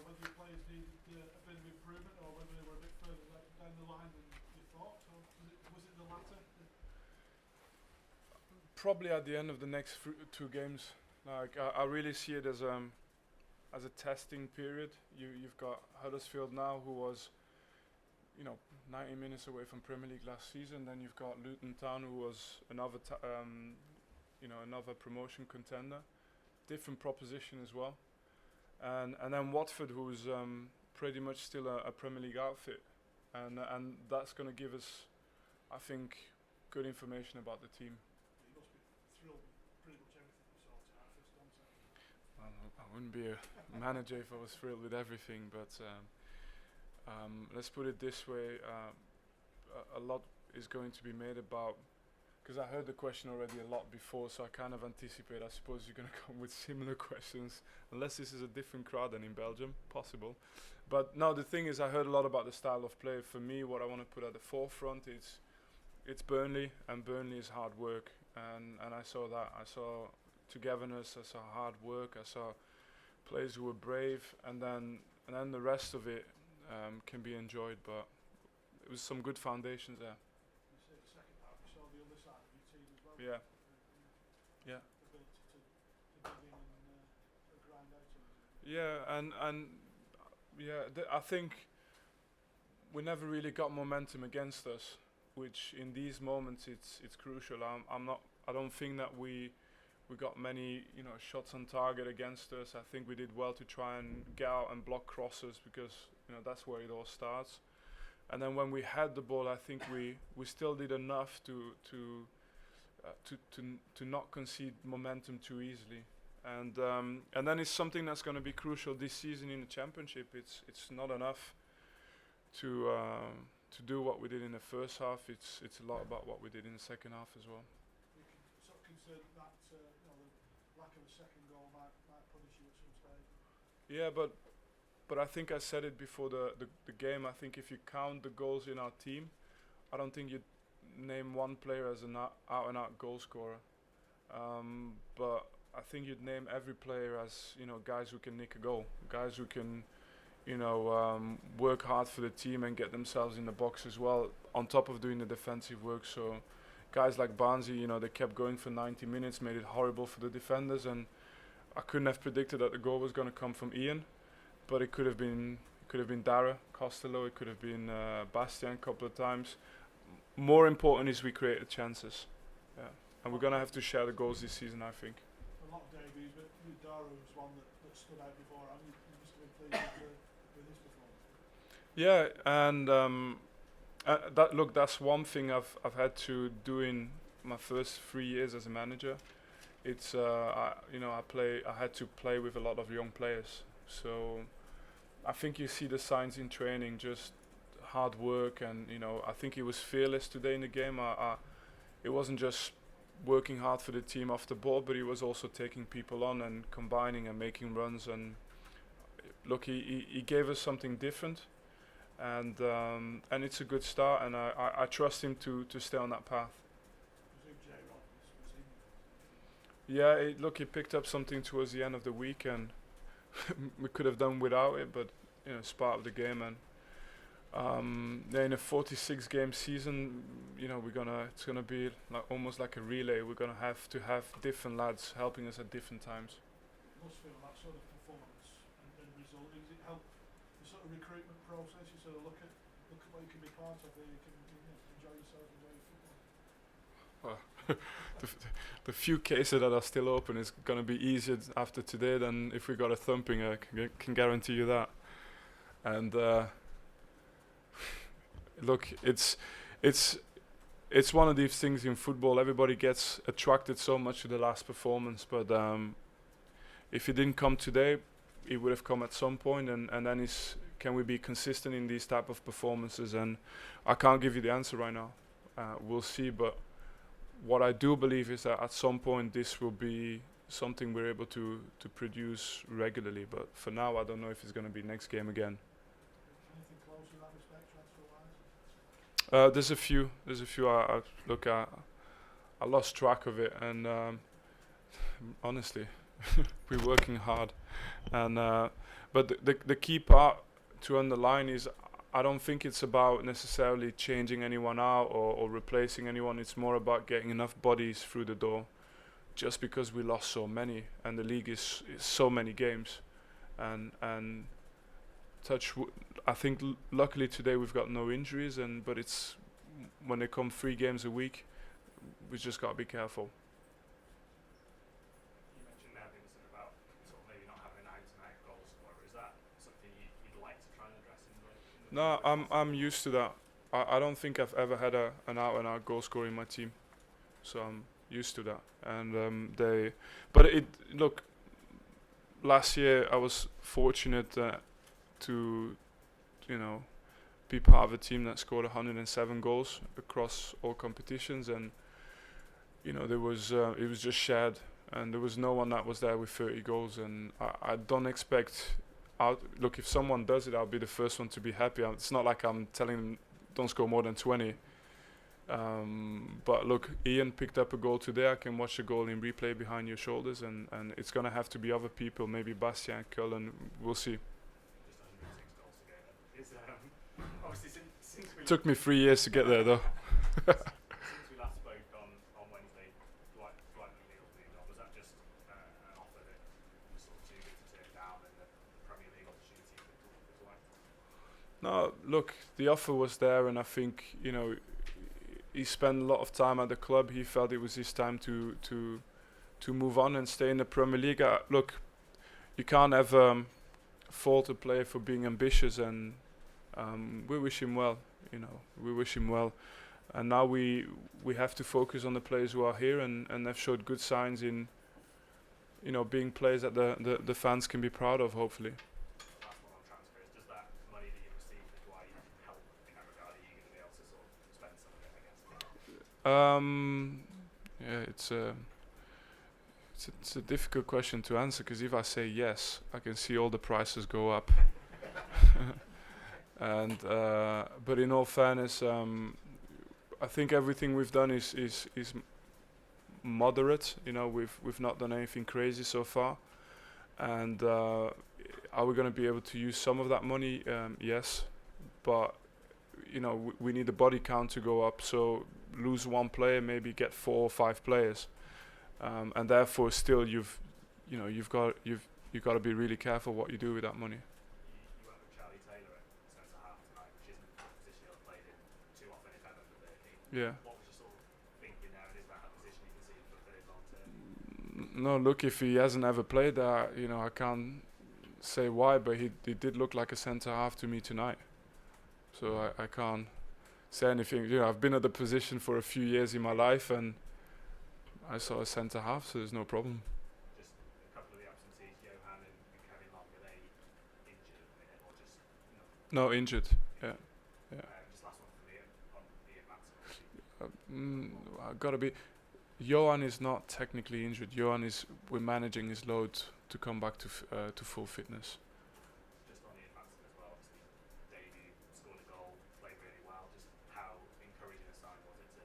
whether your players needed a bit of improvement or whether they were a bit further down the line than you thought? Or was it the latter? Probably at the end of the next two games. Like I really see it as a testing period. You've got Huddersfield now, who was 90 minutes away from Premier League last season. Then you've got Luton Town, who was another another promotion contender, different proposition as well. And then Watford, who's pretty much still a Premier League outfit, and that's going to give us, I think, good information about the team. You must be thrilled with pretty much everything you sorted out first contact. I wouldn't be a manager if I was thrilled with everything, but let's put it this way: a lot is going to be made about. Because I heard the question already a lot before, so I kind of anticipate. I suppose you're going to come with similar questions, unless this is a different crowd than in Belgium, possible. But no, the thing is, I heard a lot about the style of play. For me, what I want to put at the forefront is it's Burnley, and Burnley is hard work, and I saw that. I saw togetherness, I saw hard work, I saw players who were brave, and then the rest of it can be enjoyed. But it was some good foundations there. Yeah. Yeah. Yeah, and yeah, I think we never really got momentum against us, which in these moments it's crucial. I don't think that we got many shots on target against us. I think we did well to try and get out and block crosses, because that's where it all starts. And then when we had the ball, I think we still did enough to not concede momentum too easily, and then it's something that's going to be crucial this season in the Championship. It's not enough to do what we did in the first half. It's a lot about what we did in the second half as well. You can sort of concern that the lack of a second goal might punish you at some stage. Yeah, but I think I said it before the game. I think if you count the goals in our team, I don't think you'd name one player as an out-and-out goal scorer, but I think you'd name every player as guys who can nick a goal, guys who can work hard for the team and get themselves in the box as well, on top of doing the defensive work. So guys like Barnsley, they kept going for 90 minutes, made it horrible for the defenders, and I couldn't have predicted that the goal was going to come from Ian, but it could have been Dara, Costello, it could have been Bastian a couple of times. More important is we created chances, yeah, and we're going to have to share the goals this season, I think. A lot of debuts, but Dara was one that stood out before, and you must have been pleased with his performance. Yeah, and that's one thing I've had to do in my first 3 years as a manager. It's I had to play with a lot of young players, so I think you see the signs in training, just hard work, and I think he was fearless today in the game. It wasn't just working hard for the team off the ball, but he was also taking people on and combining and making runs. And look, he gave us something different, and it's a good start. And I trust him to stay on that path. Yeah, he picked up something towards the end of the week, and we could have done without it, but it's part of the game. And in a 46 game season, it's gonna be almost like a relay. We're gonna have to have different lads helping us at different times. It must feel that sort of performance and result. Does it help the sort of recruitment process? You sort of look at what you can be part of, where you can enjoy yourself and enjoy football. Well, the few cases that are still open is gonna be easier after today than if we got a thumping. I can guarantee you that. And look, it's one of these things in football. Everybody gets attracted so much to the last performance, but if it didn't come today, it would have come at some point. And then can we be consistent in these type of performances? And I can't give you the answer right now. We'll see. But what I do believe is that at some point this will be something we're able to produce regularly. But for now, I don't know if it's going to be next game again. There's a few. I lost track of it, and honestly, we're working hard, and But the key part to underline is I don't think it's about necessarily changing anyone out or replacing anyone. It's more about getting enough bodies through the door. Just because we lost so many and the league is so many games, and I think luckily today we've got no injuries, but it's when they come 3 games a week, we just got to be careful. You mentioned there, Vincent, about sort of maybe not having an out-and-out goal scorer. Is that something you'd like to try and address in the No, I'm used to that. I don't think I've ever had an out-and-out goal scorer in my team, so I'm used to that. And look, last year I was fortunate to, be part of a team that scored 107 goals across all competitions, and there was it was just shared, and there was no one that was there with 30 goals, and I don't expect. Look, if someone does it, I'll be the first one to be happy. It's not like I'm telling them don't score more than 20. But look, Ian picked up a goal today. I can watch the goal in replay behind your shoulders, and it's gonna have to be other people, maybe Bastian, Cullen. We'll see. Just 106 goals to go then. Obviously since we Took me 3 years to get there, though. since we last spoke on Wednesday, Dwight McNeil's moved on. Was that just an offer that was sort of too good to turn down, and the Premier League opportunity that come up as well? No, look, the offer was there, and I think he spent a lot of time at the club. He felt it was his time to move on and stay in the Premier League. Look, you can't ever fault a player for being ambitious, and we wish him well. We wish him well. And now we have to focus on the players who are here, and they've showed good signs in being players that the fans can be proud of, hopefully. Last one on transfers. Does that money that you received for Dwight help in that regard? Are you going to be able to sort of spend some of it, I guess? Yeah, it's a difficult question to answer, because if I say yes, I can see all the prices go up. And but in all fairness, I think everything we've done is moderate. We've not done anything crazy so far. And are we going to be able to use some of that money? Yes, but we need the body count to go up. So lose one player, maybe get 4 or 5 players, and therefore still you've got to be really careful what you do with that money. You went with Charlie Taylor at centre half tonight, which isn't a position you've played in too often, if ever, for the team. Yeah. What was your sort of thinking there, and is that a position you can see fulfilling long term? No, look, if he hasn't ever played there, I can't say why, but he did look like a centre half to me tonight. So I can't say anything. I've been at the position for a few years in my life, and I saw a centre half, so there's no problem. Just a couple of the absentees, Johan and Kevin Long, are they injured at the minute, or just No, injured. Yeah. just last one for me on Ian Maatsen. I gotta be. Johan is not technically injured. We're managing his load to come back to full fitness. Just on Ian Maatsen as well, obviously debut, scored a goal, played really well. Just how encouraging a sign was it to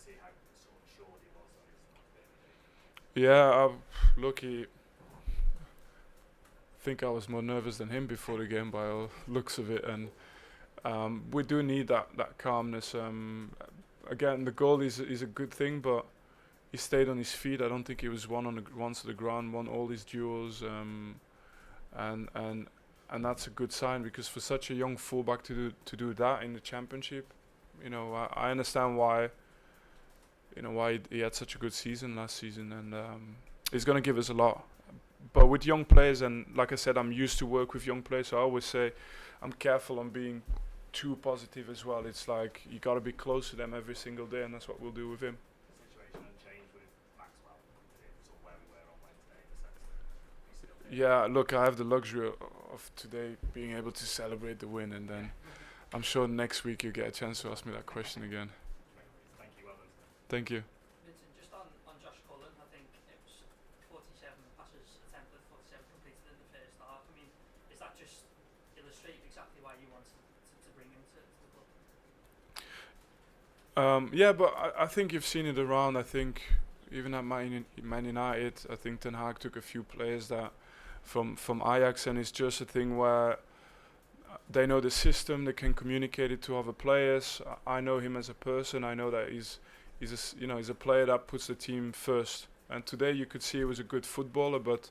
see how sort of assured he was on his ability? Yeah, look, I think I was more nervous than him before the game by all looks of it, and we do need that calmness. Again, the goal is a good thing, but he stayed on his feet. I don't think he was once to the ground, won all his duels, and that's a good sign, because for such a young fullback to do that in the Championship, I understand why. Why he had such a good season last season, and he's going to give us a lot. But with young players, and like I said, I'm used to work with young players, so I always say I'm careful on being too positive as well. It's like you got to be close to them every single day, and that's what we'll do with him. The situation unchanged with Maxwell, sort of where we were on Wednesday, in the sense that we still Yeah, look, I have the luxury of today being able to celebrate the win, and then I'm sure next week you get a chance to ask me that question again. Thank you, well done. Thank you. Vincent, just on Josh Cullen, I think it was 47 passes attempted, 47 completed in the first half. I mean, is that just illustrate exactly why you wanted to bring him to the club? Yeah, but I think you've seen it around. I think even at Man United, I think Ten Hag took a few players that from Ajax, and it's just a thing where they know the system, they can communicate it to other players. I know him as a person. I know that he's a player that puts the team first. And today you could see he was a good footballer, but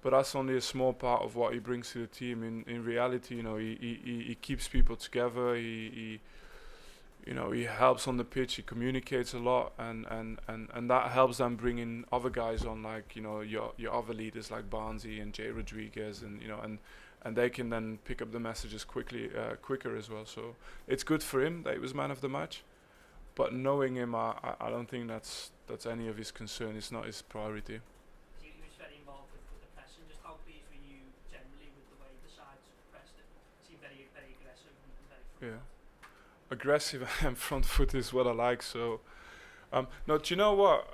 that's only a small part of what he brings to the team. In reality, he keeps people together. He helps on the pitch. He communicates a lot, and that helps them bring in other guys on, like your other leaders like Barnsley and Jay Rodriguez, and they can then pick up the messages quicker as well. So it's good for him that he was man of the match. But knowing him, I don't think that's any of his concern. It's not his priority. He was very involved with the pressing. Just how pleased were you generally with the way the sides pressed it? Seemed very, very aggressive and very front foot. Aggressive and front foot is what I like. So, no, do you know what?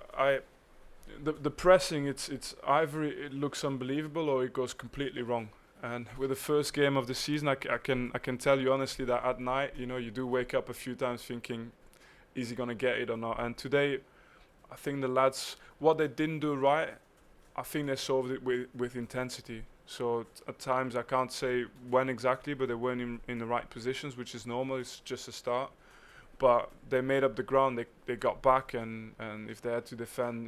The pressing, it's either it looks unbelievable or it goes completely wrong. And with the first game of the season, I can tell you honestly that at night, you do wake up a few times thinking, is he gonna get it or not? And today, I think the lads, what they didn't do right, I think they solved it with intensity. So at times, I can't say when exactly, but they weren't in the right positions, which is normal. It's just a start. But they made up the ground. They got back, and if they had to defend,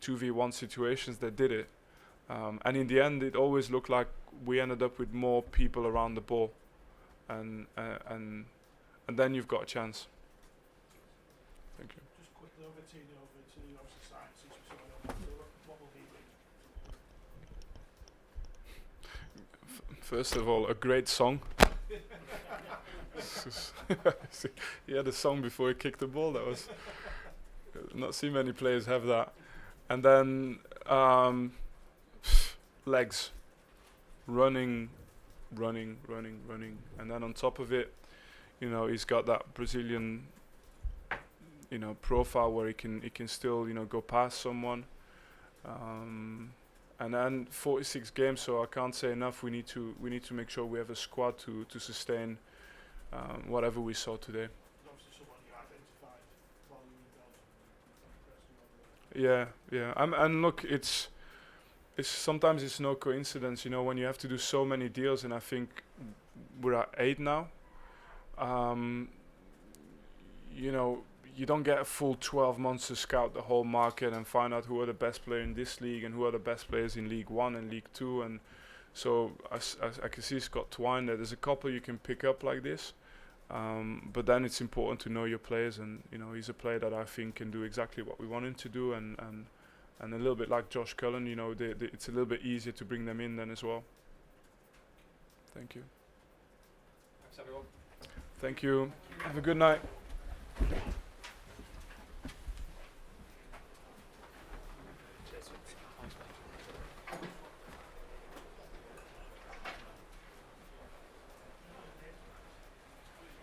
2v1 situations, they did it. And in the end, it always looked like we ended up with more people around the ball, and then you've got a chance. Thank you. Just quickly over to the obviously science since we saw it. What will he bring? First of all, a great song. He had a song before he kicked the ball. That was not seen many players have that. And then legs, running, and then on top of it, he's got that Brazilian, profile where he can still go past someone. And then 46 games, so I can't say enough. We need to make sure we have a squad to sustain whatever we saw today. Obviously someone you identified while you were in Belgium. Yeah. And look, it's sometimes it's no coincidence, when you have to do so many deals, and I think we're at 8 now. You don't get a full 12 months to scout the whole market and find out who are the best players in this league and who are the best players in League 1 and League 2. And so I can see Scott Twine there. There's a couple you can pick up like this. But then it's important to know your players, and he's a player that I think can do exactly what we want him to do, and a little bit like Josh Cullen, it's a little bit easier to bring them in then as well. Thank you. Thanks everyone. Thank you. Have a good night.